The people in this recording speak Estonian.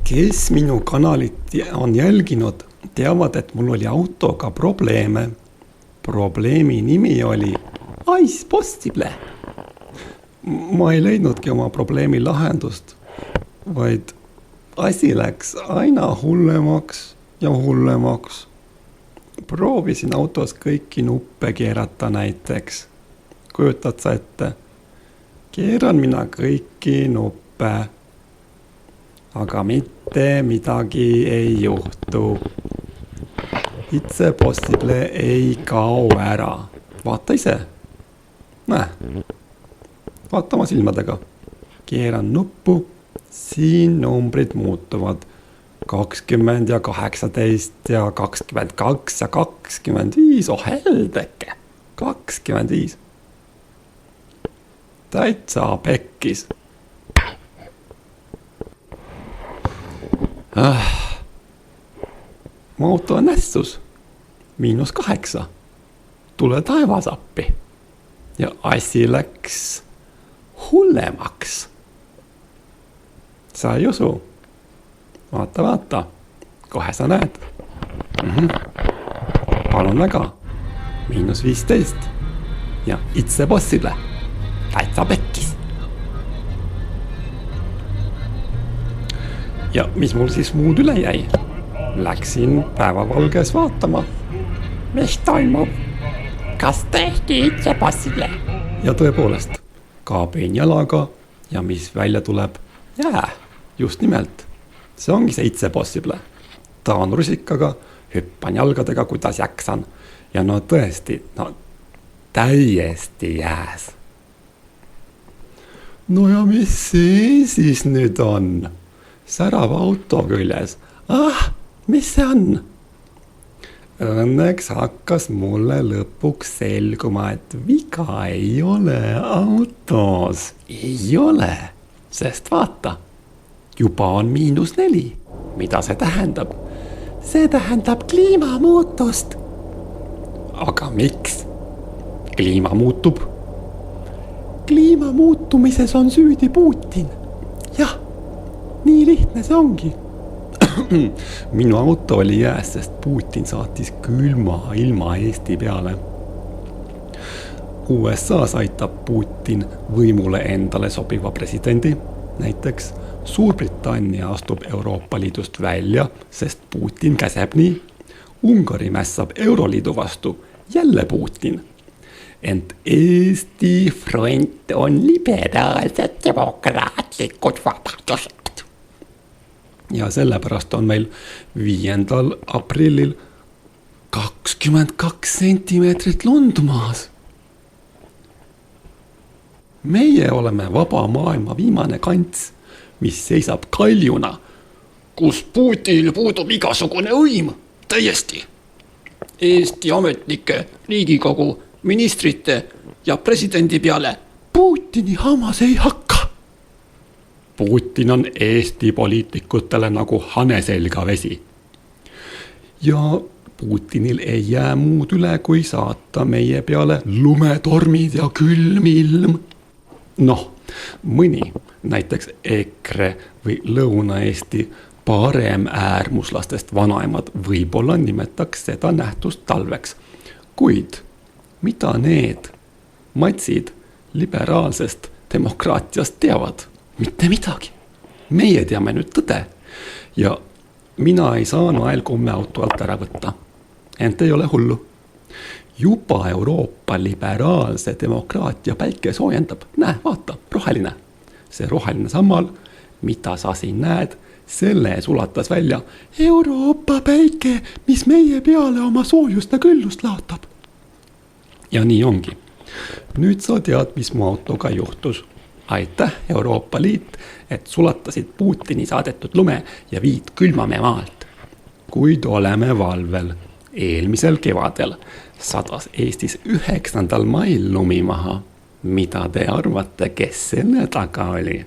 Kes minu kanalit on jälginud, teavad, et mul oli autoga probleeme. Probleemi nimi oli Ice Possible. Ma ei leidnudki oma probleemi lahendust, vaid asi läks aina hullemaks ja hullemaks. Proovisin autos kõiki nuppe keerata näiteks. Kujutad sa ette? Keeran mina kõiki nuppe, aga mitte midagi ei juhtu. Itse Possible ei kao ära. Vaata ise. Näe. Vaata oma silmadega. Keeran nuppu. Siin numbrid muutuvad. 20 ja 18 ja 22 ja 25. Oh heldeke. 25. Täitsa pekkis. Mu auto on nässus. -8. Tule taevas appi. Ja asi läks hullemaks. Sa ei usu? Vaata. Kohe sa näed. Palun väga. -15. Ja Itse Possible. Täitsa pekkis. Ja mis mul siis muud üle jäi? Läksin päevavalges vaatama. Mis toimub? Kas tehti Itse Possible? Ja tõepoolest, kaabin jalaga ja mis välja tuleb? Jää, just nimelt. See ongi see Itse Possible. Taan rusikaga, hüppan jalgadega, kuidas jaksan. Ja no tõesti, täiesti jääs. No ja mis see siis nüüd on? Särav auto küljes. Mis see on? Õnneks hakkas mulle lõpuks selguma, et viga ei ole autos. Ei ole, sest vaata, juba on -4. Mida see tähendab? See tähendab kliimamuutust. Aga miks? Kliima muutub. Kliima muutumises on süüdi Putin. Jah, nii lihtne see ongi. Minu auto oli jääs, sest Putin saatis külma ilma Eesti peale. USA aitab Putin võimule endale sobiva presidendi. Näiteks Suurbritannia astub Euroopa Liidust välja, sest Putin käseb nii. Ungari mässab Euroliidu vastu, jälle Putin. Ent Eesti front on liberaalsed demokraatlikud vabadused. Ja sellepärast on meil 5. aprillil 22 sentimeetrit lund maas. Meie oleme vaba maailma viimane kants, mis seisab kaljuna, kus Putinil puudub igasugune võim, täiesti. Eesti ametnike, Riigikogu, ministrite ja presidendi peale Putini hammas ei hakka. Putin on Eesti poliitikutele nagu hane selga vesi. Ja Putinil ei jää muud üle, kui saata meie peale lumetormid ja külm ilm. Mõni, näiteks EKRE või Lõuna-Eesti paremäärmuslastest vanaemad võib-olla nimetaks seda nähtust talveks. Kuid mida need matsid liberaalsest demokraatiast teavad? Mitte midagi. Meie teame nüüd tõde. Ja mina ei saa naelkomme auto alt ära võtta. Ent ei ole hullu. Juba Euroopa liberaalse demokraatia päike soojendab. Näe, vaata, roheline. See roheline sammal, mida sa siin näed, selle sulatas välja Euroopa päike, mis meie peale oma soojust ja küllust laotab. Ja nii ongi. Nüüd sa tead, mis mu autoga juhtus. Aitäh, Euroopa Liit, et sulatasid Putini saadetud lume ja viid külmame maalt. Kuid oleme valvel. Eelmisel kevadel sadas Eestis 9. mail lumi maha. Mida te arvate, kes selle taga oli?